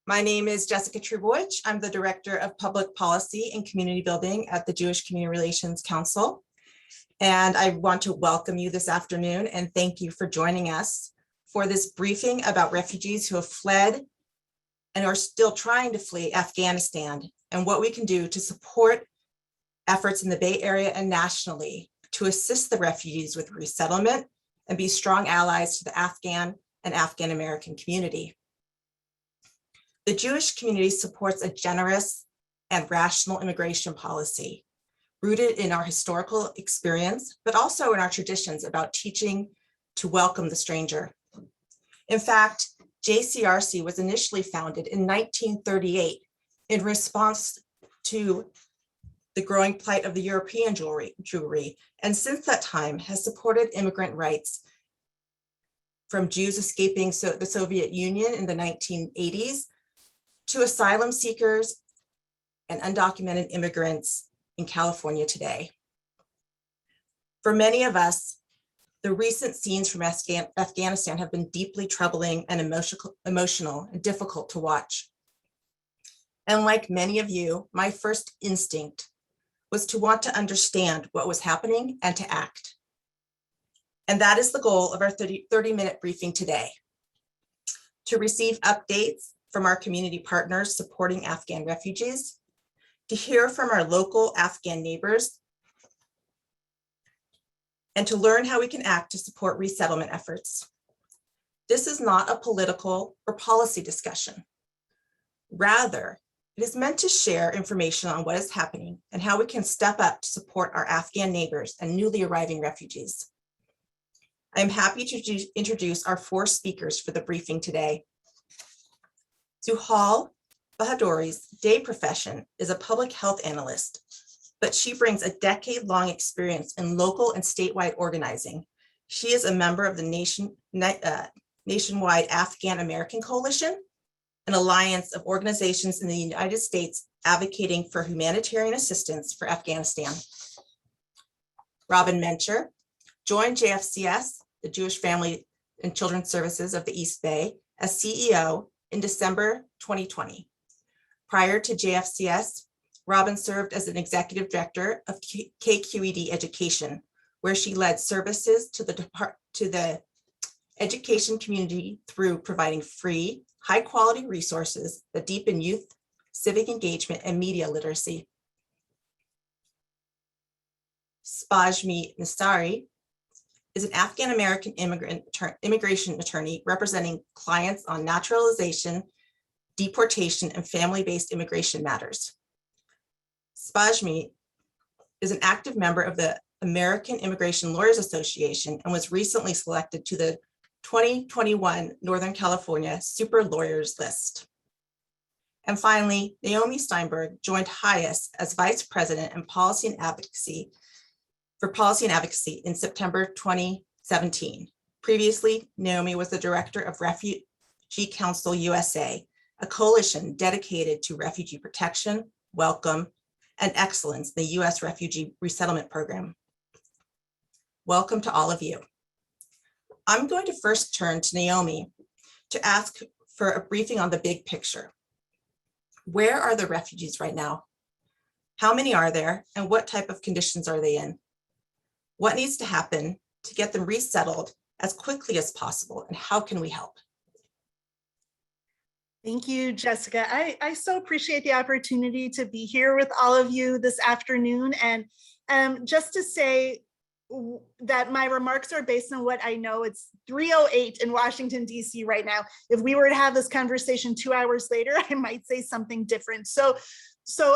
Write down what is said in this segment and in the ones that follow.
My name is Jessica Trubowitch. I'm the Director of Public Policy and Community Building at the Jewish Community Relations Council. And I want to welcome you this afternoon and thank you for joining us for this briefing about refugees who have fled and are still trying to flee Afghanistan and what we can do to support efforts in the Bay Area and nationally to assist the refugees with resettlement and be strong allies to the Afghan and Afghan American community. The Jewish community supports a generous and rational immigration policy rooted in our historical experience, but also in our traditions about teaching to welcome the stranger. In fact, JCRC was initially founded in 1938 in response to the growing plight of the European Jewry, and since that time has supported immigrant rights from Jews escaping the Soviet Union in the 1980s to asylum seekers and undocumented immigrants in California today. For many of us, the recent scenes from Afghanistan have been deeply troubling and emotional and difficult to watch. And like many of you, my first instinct was to want to understand what was happening and to act. And that is the goal of our 30-minute briefing today. To receive updates from our community partners supporting Afghan refugees, to hear from our local Afghan neighbors, and to learn how we can act to support resettlement efforts. This is not a political or policy discussion. Rather, it is meant to share information on what is happening and how we can step up to support our Afghan neighbors and newly arriving refugees. I am happy to introduce our 4 speakers for the briefing today. Zuhal Bahaduri's day profession is a public health analyst, but she brings a decade-long experience in local and statewide organizing. She is a member of the nationwide Afghan American Coalition, an alliance of organizations in the United States advocating for humanitarian assistance for Afghanistan. Robin Mencher joined JFCS, the Jewish Family and Children's Services of the East Bay, as CEO in December 2020. Prior to JFCS, Robin served as an executive director of KQED Education, where she led services to the education community through providing free, high-quality resources that deepen youth, civic engagement, and media literacy. Spojmie Nasiri is an Afghan-American immigration attorney representing clients on naturalization, deportation, and family-based immigration matters. Spojmie is an active member of the American Immigration Lawyers Association and was recently selected to the 2021 Northern California Super Lawyers list. And finally, Naomi Steinberg joined HIAS as Vice President and Policy and Advocacy in September 2017. Previously, Naomi was the Director of Refugee Council USA, a coalition dedicated to refugee protection, welcome, and excellence in the U.S. Refugee Resettlement Program. Welcome to all of you. I'm going to first turn to Naomi to ask for a briefing on the big picture. Where are the refugees right now? How many are there, and what type of conditions are they in? What needs to happen to get them resettled as quickly as possible, and how can we help? Thank you, Jessica. I so appreciate the opportunity to be here with all of you this afternoon. And just to say that my remarks are based on what I know. It's 3:08 in Washington, D.C. right now. If we were to have this conversation 2 hours later, I might say something different. So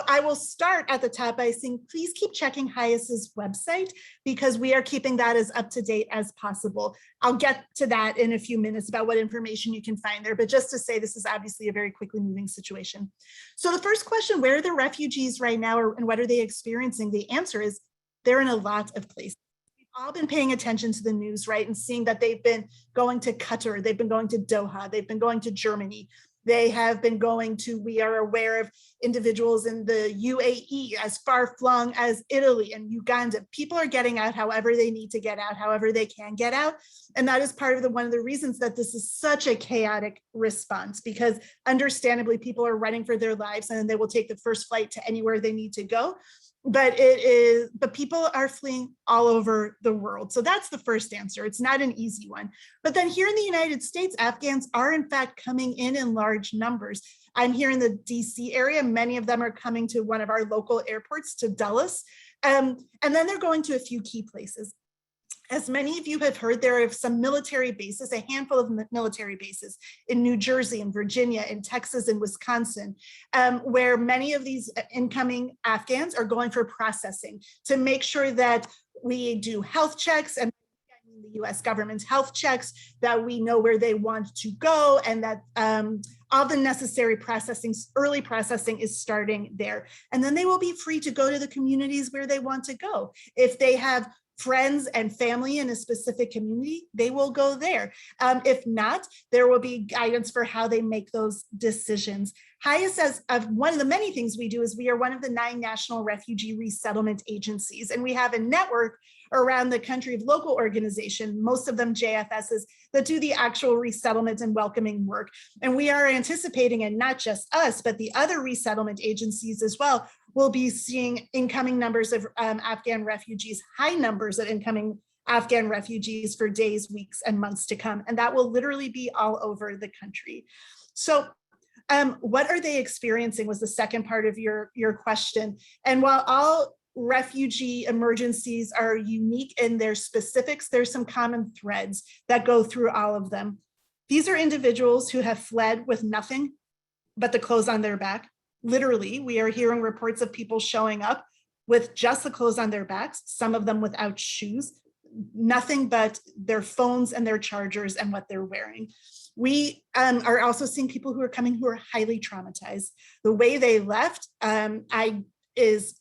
I will start at the top by saying, please keep checking HIAS's website because we are keeping that as up to date as possible. I'll get to that in a few minutes about what information you can find there, but just to say this is obviously a very quickly moving situation. So the first question, where are the refugees right now and what are they experiencing? The answer is they're in a lot of places. We've all been paying attention to the news, right? And seeing that they've been going to Qatar, they've been going to Doha, they've been going to Germany. They have been going to, we are aware of individuals in the UAE, as far flung as Italy and Uganda. People are getting out however they need to get out, however they can get out. And that is part of one of the reasons that this is such a chaotic response, because understandably people are running for their lives and they will take the first flight to anywhere they need to go. But people are fleeing all over the world. So that's the first answer. It's not an easy one. But then here in the United States, Afghans are in fact coming in large numbers. I'm here in the DC area. Many of them are coming to one of our local airports, to Dulles. And then they're going to a few key places. As many of you have heard, there are some military bases, a handful of military bases in New Jersey and Virginia, in Texas and Wisconsin, where many of these incoming Afghans are going for processing to make sure that we do health checks, and the US government's health checks, that we know where they want to go, and that all the necessary processing, early processing is starting there. And then they will be free to go to the communities where they want to go. If they have friends and family in a specific community, they will go there. If not, there will be guidance for how they make those decisions. HIAS says one of the many things we do is we are one of the 9 national refugee resettlement agencies, and we have a network around the country of local organizations, most of them JFSs, that do the actual resettlement and welcoming work. And we are anticipating, and not just us, but the other resettlement agencies as well, will be seeing incoming numbers of Afghan refugees, high numbers of incoming Afghan refugees for days, weeks, and months to come. And that will literally be all over the country. So what are they experiencing was the second part of your question. And while all refugee emergencies are unique in their specifics, there's some common threads that go through all of them. These are individuals who have fled with nothing but the clothes on their back. Literally, we are hearing reports of people showing up with just the clothes on their backs, some of them without shoes, nothing but their phones and their chargers and what they're wearing. We are also seeing people who are coming who are highly traumatized. The way they left is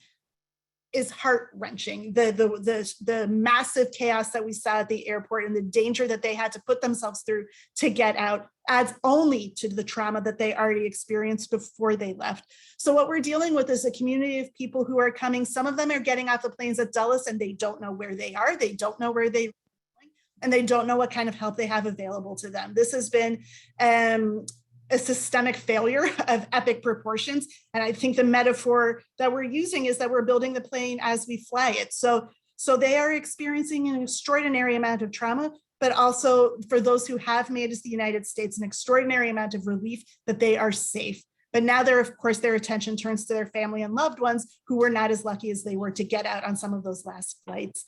heart-wrenching. The massive chaos that we saw at the airport and the danger that they had to put themselves through to get out adds only to the trauma that they already experienced before they left. So what we're dealing with is a community of people who are coming. Some of them are getting off the planes at Dulles and they don't know where they are. They don't know where they're going, and they don't know what kind of help they have available to them. This has been a systemic failure of epic proportions. And I think the metaphor that we're using is that we're building the plane as we fly it. So they are experiencing an extraordinary amount of trauma, but also for those who have made it to the United States, an extraordinary amount of relief that they are safe. But now of course, their attention turns to their family and loved ones who were not as lucky as they were to get out on some of those last flights.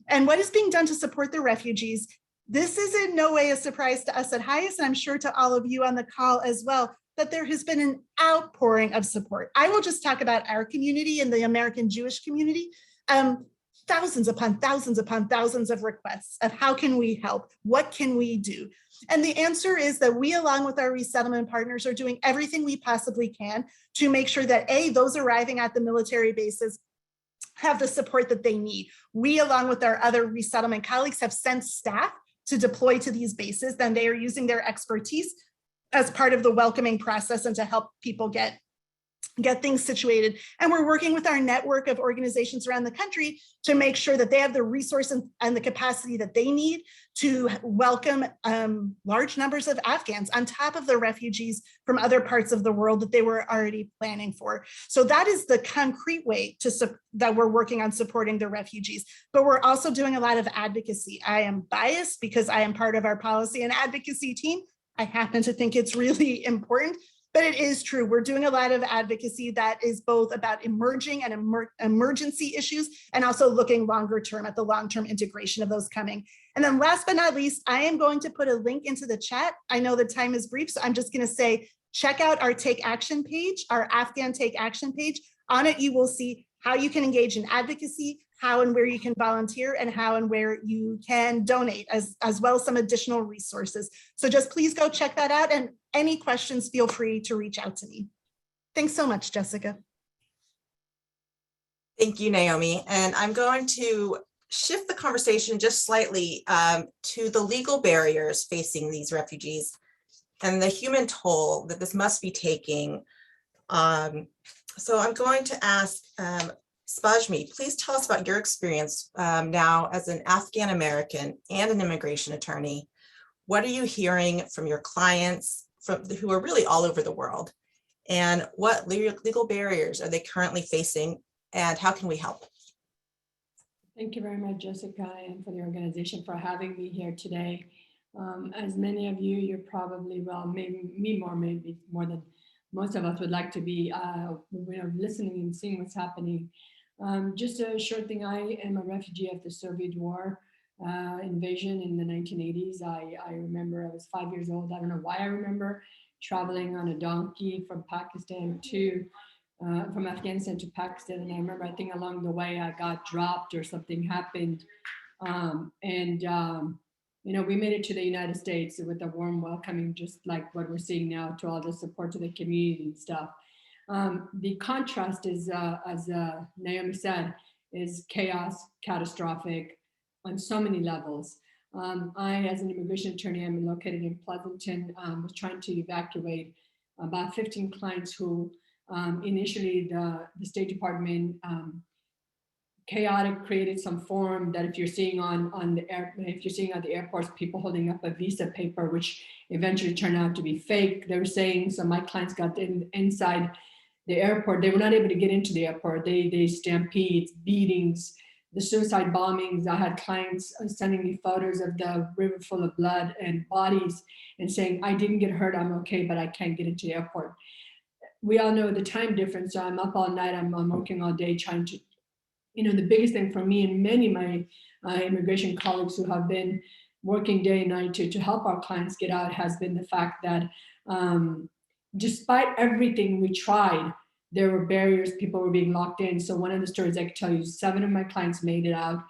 And what is being done to support the refugees? This is in no way a surprise to us at HIAS, and I'm sure to all of you on the call as well, that there has been an outpouring of support. I will just talk about our community and the American Jewish community. Thousands upon thousands upon thousands of requests of how can we help? What can we do? And the answer is that we, along with our resettlement partners, are doing everything we possibly can to make sure that those arriving at the military bases have the support that they need. We, along with our other resettlement colleagues, have sent staff to deploy to these bases. Then they are using their expertise as part of the welcoming process and to help people get things situated. And we're working with our network of organizations around the country to make sure that they have the resources and the capacity that they need to welcome large numbers of Afghans on top of the refugees from other parts of the world that they were already planning for. So that is the concrete way that we're working on supporting the refugees. But we're also doing a lot of advocacy. I am biased because I am part of our policy and advocacy team. I happen to think it's really important. But it is true. We're doing a lot of advocacy that is both about emerging and emergency issues, and also looking longer term at the long-term integration of those coming. And then last but not least, I am going to put a link into the chat. I know the time is brief, so I'm just going to say, check out our Take Action page, our Afghan Take Action page. On it, you will see how you can engage in advocacy, how and where you can volunteer, and how and where you can donate, as well as some additional resources. So just please go check that out, and any questions, feel free to reach out to me. Thanks so much, Jessica. Thank you, Naomi. And I'm going to shift the conversation just slightly to the legal barriers facing these refugees. and the human toll that this must be taking. So I'm going to ask Spojmie, please tell us about your experience now as an Afghan American and an immigration attorney. What are you hearing from your clients who are really all over the world? And what legal barriers are they currently facing, and how can we help? Thank you very much, Jessica, and for the organization for having me here today. As many of you, you're probably, well, maybe more than most of us would like to be listening and seeing what's happening. Just a short thing, I am a refugee of the Soviet war invasion in the 1980s. I remember I was 5 years old. I don't know why I remember traveling on a donkey from Afghanistan to Pakistan. And I remember, I think along the way I got dropped or something happened. We made it to the United States with a warm welcoming, just like what we're seeing now, to all the support to the community and stuff. The contrast is, as Naomi said, is chaos, catastrophic on so many levels. I, as an immigration attorney, I'm located in Pleasanton, was trying to evacuate about 15 clients who initially the State Department chaotic created some form that if you're seeing at the airports, people holding up a visa paper, which eventually turned out to be fake. They were saying, so my clients got inside the airport. They were not able to get into the airport. They stampedes, beatings, the suicide bombings. I had clients sending me photos of the river full of blood and bodies and saying, I didn't get hurt, I'm okay, but I can't get into the airport. We all know the time difference, so I'm up all night, I'm working all day trying to, the biggest thing for me and many of my immigration colleagues who have been working day and night to help our clients get out has been the fact that despite everything we tried, there were barriers, people were being locked in. So one of the stories I could tell you, 7 of my clients made it out,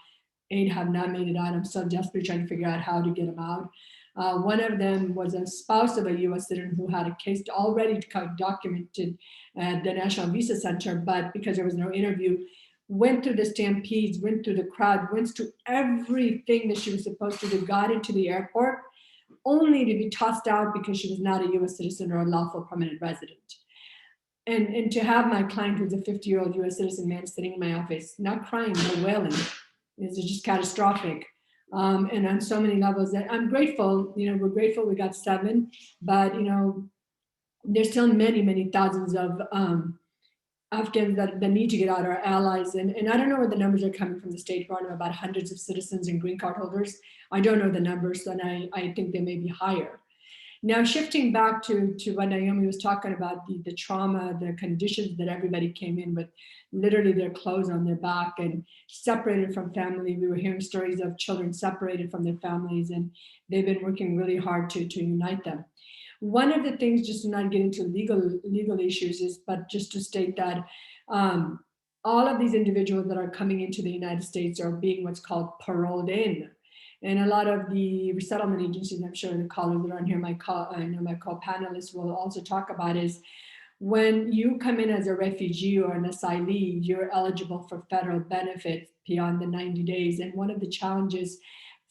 8 have not made it out. I'm so desperately trying to figure out how to get them out. One of them was a spouse of a US citizen who had a case already documented at the National Visa Center, but because there was no interview, went through the stampedes, went through the crowd, went through everything that she was supposed to do, got into the airport, only to be tossed out because she was not a US citizen or a lawful permanent resident. And to have my client, who's a 50-year-old US citizen man sitting in my office, not crying, no wailing, is just catastrophic. And on so many levels that I'm grateful, we're grateful we got 7, but there's still many, many thousands of Afghans that need to get out, our allies. And I don't know where the numbers are coming from the State Department about hundreds of citizens and green card holders. I don't know the numbers, and I think they may be higher. Now, shifting back to what Naomi was talking about, the trauma, the conditions that everybody came in with, literally their clothes on their back and separated from family. We were hearing stories of children separated from their families, and they've been working really hard to unite them. One of the things, just to not get into legal issues, but just to state that all of these individuals that are coming into the United States are being what's called paroled in. And a lot of the resettlement agencies, I'm sure the colleagues that are on here, my co-panelists will also talk about, is when you come in as a refugee or an asylee, you're eligible for federal benefits beyond the 90 days. And one of the challenges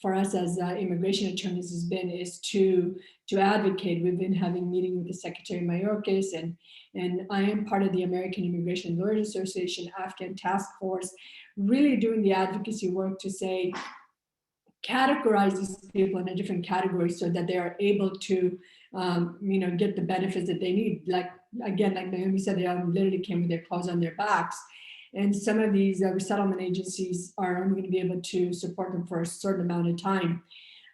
for us as immigration attorneys is to advocate. We've been having meeting with the Secretary Mayorkas, and I am part of the American Immigration Lawyers Association Afghan Task Force, really doing the advocacy work to say, categorize these people in a different category so that they are able to get the benefits that they need. Like Naomi said, they literally came with their clothes on their backs. And some of these resettlement agencies are only going to be able to support them for a certain amount of time.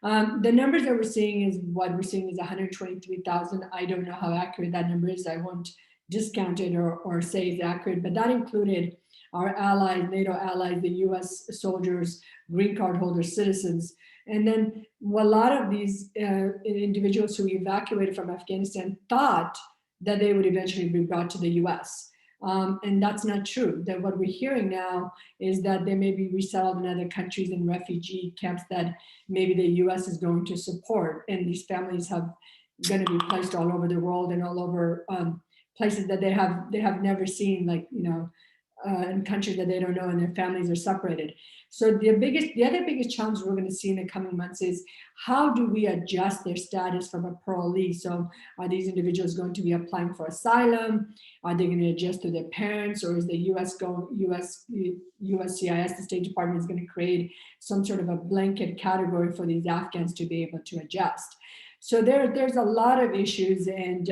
The numbers that we're seeing is 123,000. I don't know how accurate that number is. I won't discount it or say it's accurate, but that included our allies, NATO allies, the US soldiers, green card holders, citizens. And then a lot of these individuals who evacuated from Afghanistan thought that they would eventually be brought to the US. And that's not true. That what we're hearing now is that they may be resettled in other countries in refugee camps that maybe the US is going to support. And these families have going to be placed all over the world and all over places that they have never seen, like, in countries that they don't know, and their families are separated. So the other biggest challenge we're going to see in the coming months is how do we adjust their status from a parolee? So are these individuals going to be applying for asylum? Are they going to adjust to their parents, or is the USCIS, the State Department, is going to create some sort of a blanket category for these Afghans to be able to adjust? So there's a lot of issues, and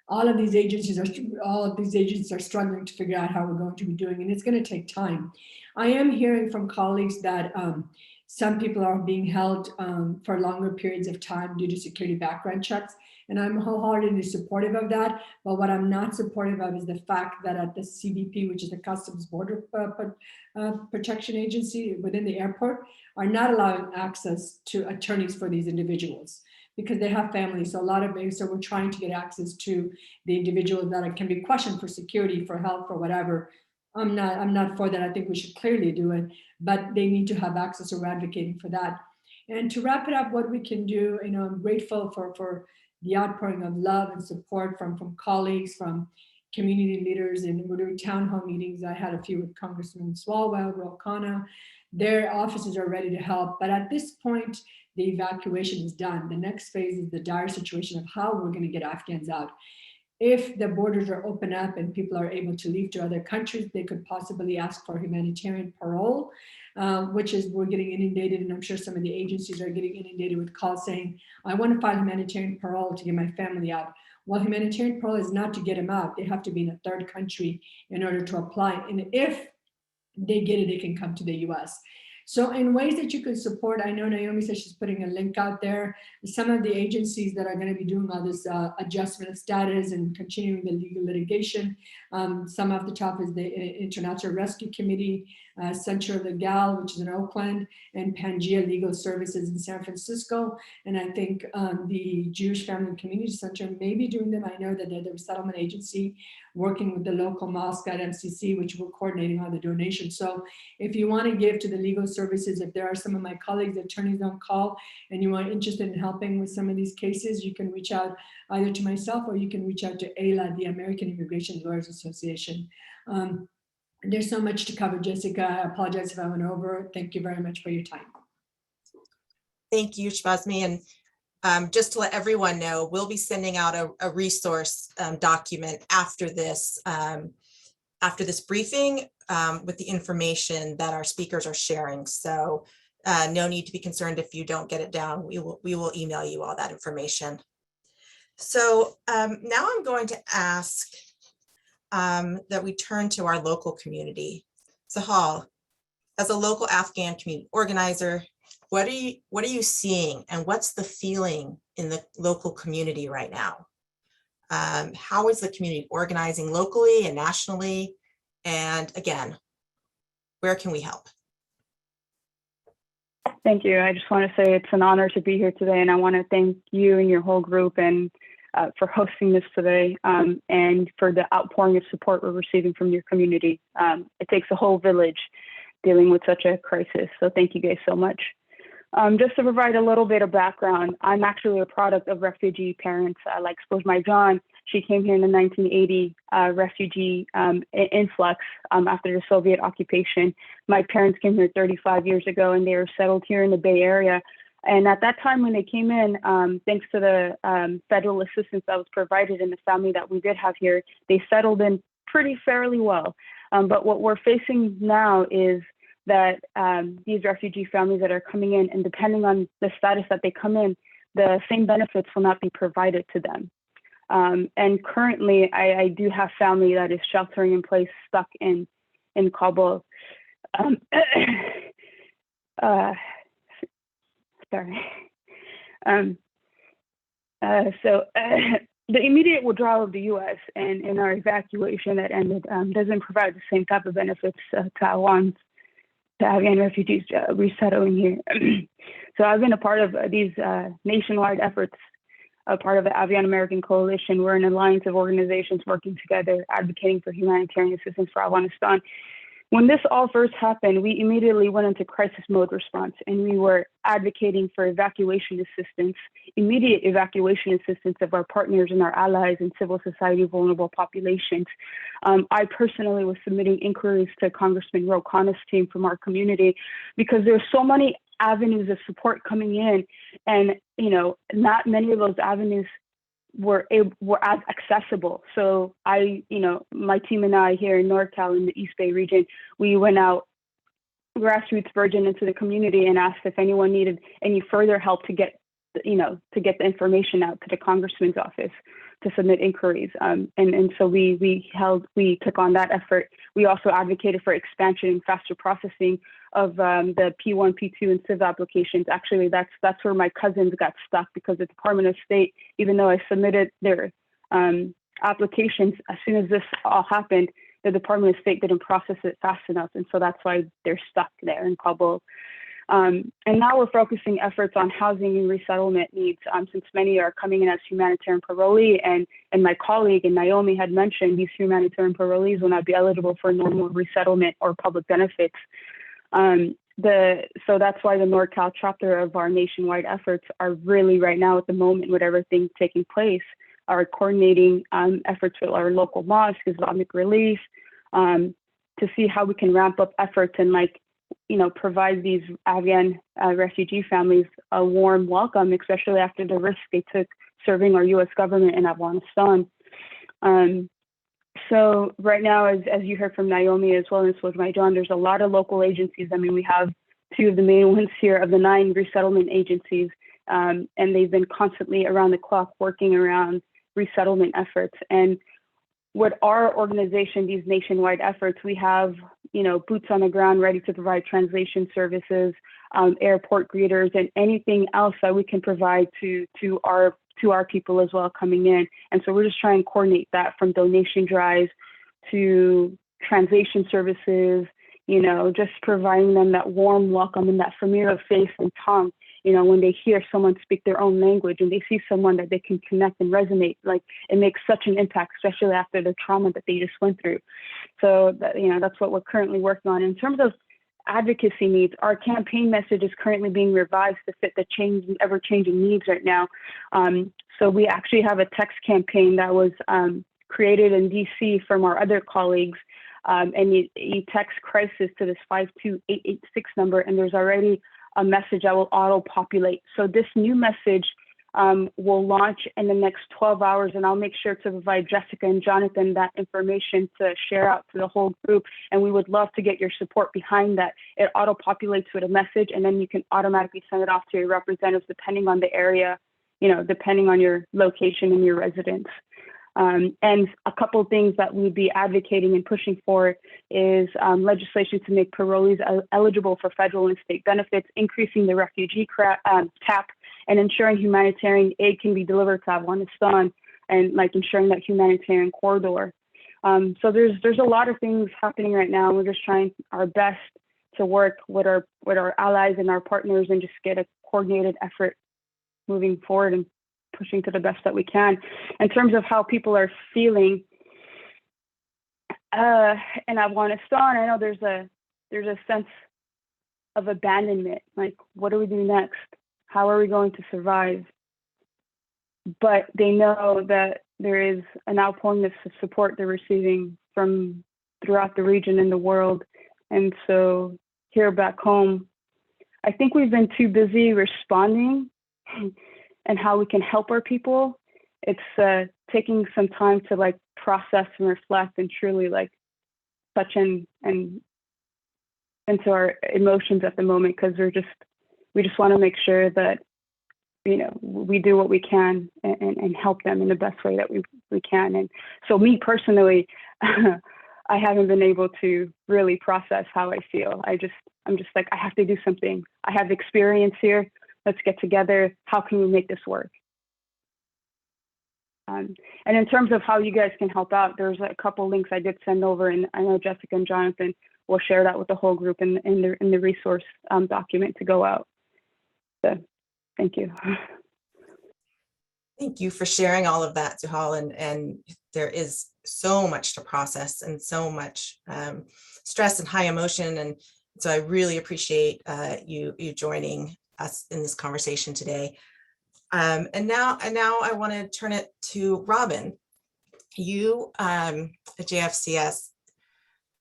all of these agencies are struggling to figure out how we're going to be doing, and it's going to take time. I am hearing from colleagues that some people are being held for longer periods of time due to security background checks, and I'm wholeheartedly supportive of that. But what I'm not supportive of is the fact that at the CBP, which is the Customs Border Protection Agency within the airport, are not allowing access to attorneys for these individuals, because they have families. So so we're trying to get access to the individuals that can be questioned for security, for health, for whatever. I'm not for that. I think we should clearly do it, but they need to have access, so we're advocating for that. And to wrap it up, what we can do, I'm grateful for the outpouring of love and support from colleagues, from community leaders, and we're doing town hall meetings. I had a few with Congressman Swalwell, Ro Khanna. Their offices are ready to help, but at this point, the evacuation is done. The next phase is the dire situation of how we're going to get Afghans out. If the borders are open up and people are able to leave to other countries, they could possibly ask for humanitarian parole, which is, we're getting inundated, and I'm sure some of the agencies are getting inundated with calls saying, I want to file humanitarian parole to get my family out. Well, humanitarian parole is not to get them out. They have to be in a third country in order to apply. And if they get it, they can come to the US. So in ways that you can support, I know Naomi said she's putting a link out there. Some of the agencies that are going to be doing all this adjustment of status and continuing the legal litigation. Some of the top is the International Rescue Committee, Centre Legal, which is in Oakland, and Pangea Legal Services in San Francisco. And I think the Jewish Family and Community Center may be doing them. I know that they're the resettlement agency working with the local mosque at MCC, which we're coordinating all the donations. So if you want to give to the legal services, if there are some of my colleagues, attorneys on call, and you are interested in helping with some of these cases, you can reach out either to myself, or you can reach out to AILA, the American Immigration Lawyers Association. There's so much to cover, Jessica. I apologize if I went over. Thank you very much for your time. Thank you, Spojmie. And just to let everyone know, we'll be sending out a resource document after this briefing with the information that our speakers are sharing. So no need to be concerned if you don't get it down. We will email you all that information. So now I'm going to ask that we turn to our local community. Zuhal, as a local Afghan community organizer, what are you seeing, and what's the feeling in the local community right now? How is the community organizing locally and nationally? And again, where can we help? Thank you. I just want to say it's an honor to be here today, and I want to thank you and your whole group and for hosting this today, and for the outpouring of support we're receiving from your community. It takes a whole village dealing with such a crisis, so thank you guys so much. Just to provide a little bit of background, I'm actually a product of refugee parents like Spojmie John. She came here in the 1980 refugee influx after the Soviet occupation. My parents came here 35 years ago, and they were settled here in the Bay Area. And at that time when they came in, thanks to the federal assistance that was provided in the family that we did have here, they settled in pretty fairly well. But what we're facing now is that these refugee families that are coming in, and depending on the status that they come in, the same benefits will not be provided to them. And currently, I do have family that is sheltering in place, stuck in Kabul. Sorry. The immediate withdrawal of the U.S. and our evacuation that ended doesn't provide the same type of benefits to Afghan refugees resettling here. So I've been a part of these nationwide efforts, a part of the Afghan American Coalition. We're an alliance of organizations working together, advocating for humanitarian assistance for Afghanistan. When this all first happened, we immediately went into crisis mode response, and we were advocating for evacuation assistance, immediate evacuation assistance of our partners and our allies in civil society vulnerable populations. I personally was submitting inquiries to Congressman Ro Khanna's team from our community because there were so many avenues of support coming in, and not many of those avenues were as accessible. So my team and I here in NorCal in the East Bay region, we went out grassroots virgin into the community and asked if anyone needed any further help to get the information out to the congressman's office to submit inquiries. And so we took on that effort. We also advocated for expansion and faster processing of the P1, P2, and Civ applications. Actually, that's where my cousins got stuck because the Department of State, even though I submitted their applications, as soon as this all happened, the Department of State didn't process it fast enough. And so that's why they're stuck there in Kabul. And now we're focusing efforts on housing and resettlement needs, since many are coming in as humanitarian parolee, and my colleague and Naomi had mentioned these humanitarian parolees will not be eligible for normal resettlement or public benefits. So that's why the NorCal chapter of our nationwide efforts are really right now at the moment with everything taking place, are coordinating efforts with our local mosque, Islamic Relief, to see how we can ramp up efforts and provide these Afghan refugee families a warm welcome, especially after the risk they took serving our U.S. government in Afghanistan. So right now, as you heard from Naomi as well as Spojmie, there's a lot of local agencies. I mean, we have two of the main ones here of the 9 resettlement agencies, and they've been constantly around the clock working around resettlement efforts. And with our organization, these nationwide efforts, we have boots on the ground ready to provide translation services, airport greeters, and anything else that we can provide to our people as well coming in. And so we're just trying to coordinate that, from donation drives to translation services, just providing them that warm welcome and that familiar face and tongue, when they hear someone speak their own language and they see someone that they can connect and resonate, it makes such an impact, especially after the trauma that they just went through. So that's what we're currently working on. In terms of advocacy needs, our campaign message is currently being revised to fit the ever-changing needs right now. So we actually have a text campaign that was created in DC from our other colleagues, and you text crisis to this 52886 number, and there's already a message that will auto-populate. So this new message will launch in the next 12 hours, and I'll make sure to provide Jessica and Jonathan that information to share out to the whole group. And we would love to get your support behind that. It auto-populates with a message, and then you can automatically send it off to your representatives depending on the area, depending on your location and your residence. And a couple of things that we'd be advocating and pushing for is legislation to make parolees eligible for federal and state benefits, increasing the refugee cap, and ensuring humanitarian aid can be delivered to Afghanistan, and ensuring that humanitarian corridor. So there's a lot of things happening right now. We're just trying our best to work with our allies and our partners and just get a coordinated effort moving forward and pushing to the best that we can. In terms of how people are feeling in Afghanistan, I know there's a sense of abandonment. What do we do next? How are we going to survive? But they know that there is an outpouring of support they're receiving from throughout the region and the world. And so here back home, I think we've been too busy responding and how we can help our people. It's taking some time to process and reflect and truly touch in and into our emotions at the moment, because we just want to make sure that we do what we can and help them in the best way that we can. And so me personally, I haven't been able to really process how I feel. I'm just I have to do something. I have experience here. Let's get together. How can we make this work? And in terms of how you guys can help out, there's a couple links I did send over, and I know Jessica and Jonathan will share that with the whole group in the resource document to go out. So thank you. Thank you for sharing all of that, Zuhal, and there is so much to process and so much stress and high emotion. And so I really appreciate you joining us in this conversation today. And now I want to turn it to Robin. You at JFCS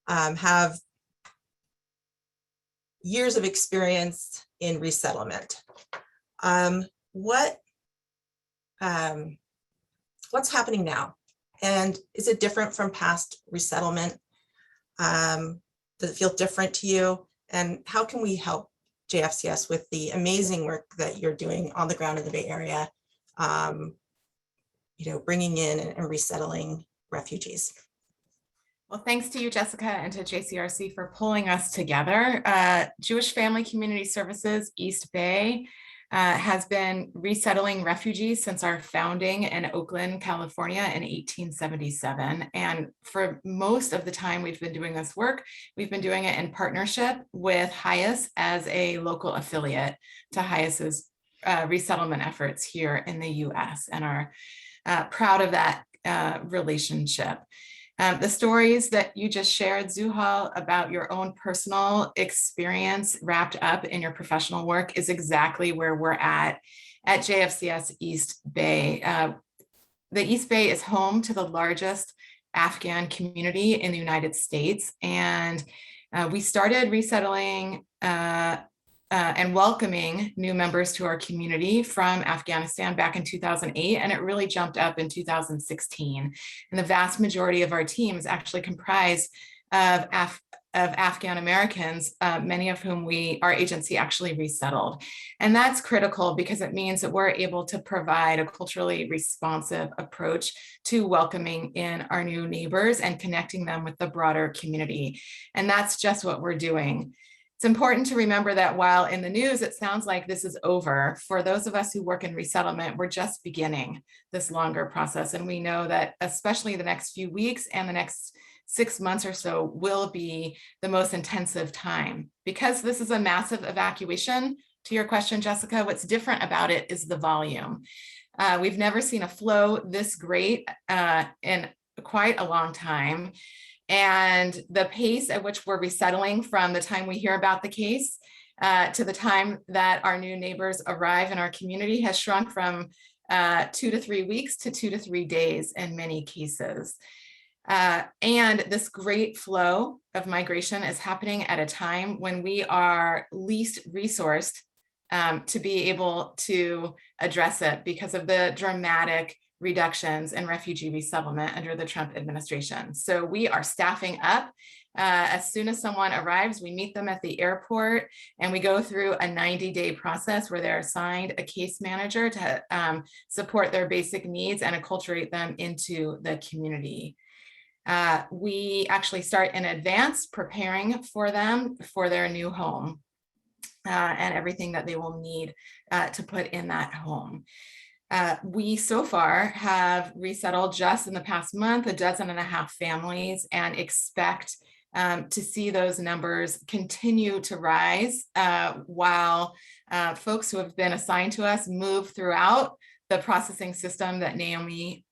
have years of experience in resettlement. What's happening now? And is it different from past resettlement? Does it feel different to you? And how can we help JFCS with the amazing work that you're doing on the ground in the Bay Area, bringing in and resettling refugees? Well, thanks to you, Jessica, and to JCRC for pulling us together. Jewish Family Community Services East Bay has been resettling refugees since our founding in Oakland, California in 1877. And for most of the time we've been doing this work, we've been doing it in partnership with HIAS as a local affiliate to HIAS's resettlement efforts here in the US, and are proud of that relationship. The stories that you just shared, Zuhal, about your own personal experience wrapped up in your professional work is exactly where we're at JFCS East Bay. The East Bay is home to the largest Afghan community in the United States. And we started resettling and welcoming new members to our community from Afghanistan back in 2008, and it really jumped up in 2016. And the vast majority of our team is actually comprised of Afghan Americans, many of whom our agency actually resettled. And that's critical because it means that we're able to provide a culturally responsive approach to welcoming in our new neighbors and connecting them with the broader community. And that's just what we're doing. It's important to remember that while in the news it sounds like this is over, for those of us who work in resettlement, we're just beginning this longer process. And we know that especially the next few weeks and the next 6 months or so will be the most intensive time. Because this is a massive evacuation, to your question, Jessica, what's different about it is the volume. We've never seen a flow this great in quite a long time. And the pace at which we're resettling from the time we hear about the case to the time that our new neighbors arrive in our community has shrunk from 2 to 3 weeks to 2 to 3 days in many cases. And this great flow of migration is happening at a time when we are least resourced to be able to address it because of the dramatic reductions in refugee resettlement under the Trump administration. So we are staffing up. As soon as someone arrives, we meet them at the airport and we go through a 90-day process where they're assigned a case manager to support their basic needs and acculturate them into the community. We actually start in advance preparing for them for their new home and everything that they will need to put in that home. We so far have resettled just in the past month 12.5 families and expect to see those numbers continue to rise while folks who have been assigned to us move throughout the processing system that Naomi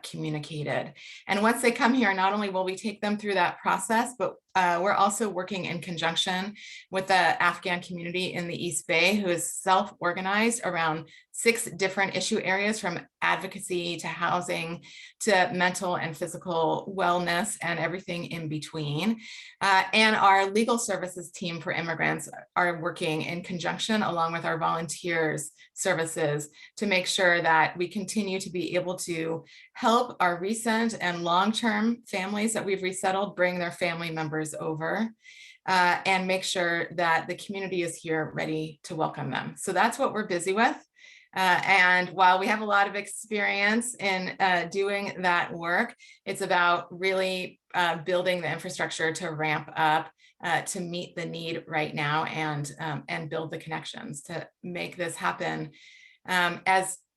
communicated. And once they come here, not only will we take them through that process, but we're also working in conjunction with the Afghan community in the East Bay, who is self-organized around 6 different issue areas, from advocacy to housing to mental and physical wellness and everything in between. And our legal services team for immigrants are working in conjunction along with our volunteers services to make sure that we continue to be able to help our recent and long-term families that we've resettled bring their family members over and make sure that the community is here ready to welcome them. So that's what we're busy with. And while we have a lot of experience in doing that work, it's about really building the infrastructure to ramp up to meet the need right now and build the connections to make this happen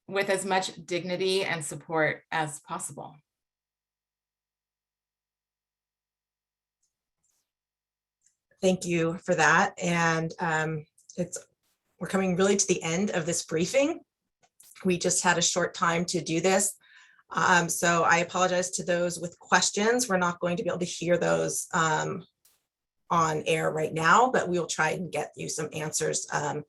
with as much dignity and support as possible. Thank you for that. And we're coming really to the end of this briefing. We just had a short time to do this. So I apologize to those with questions. We're not going to be able to hear those on air right now, but we'll try and get you some answers and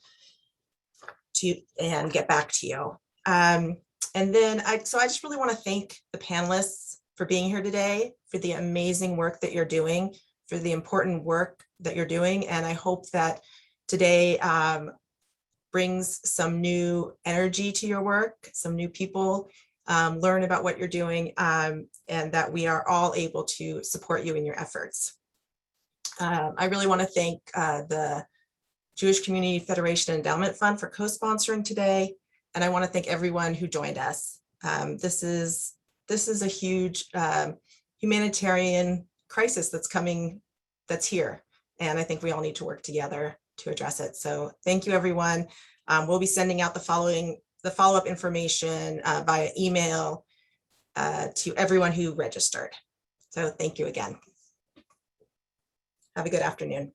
get back to you. And then I just really want to thank the panelists for being here today, for the amazing work that you're doing, for the important work that you're doing. And I hope that today brings some new energy to your work, some new people learn about what you're doing, and that we are all able to support you in your efforts. I really want to thank the Jewish Community Federation Endowment Fund for co-sponsoring today. And I want to thank everyone who joined us. This is a huge humanitarian crisis that's here. And I think we all need to work together to address it. So thank you, everyone. We'll be sending out the follow-up information via email to everyone who registered. So thank you again. Have a good afternoon.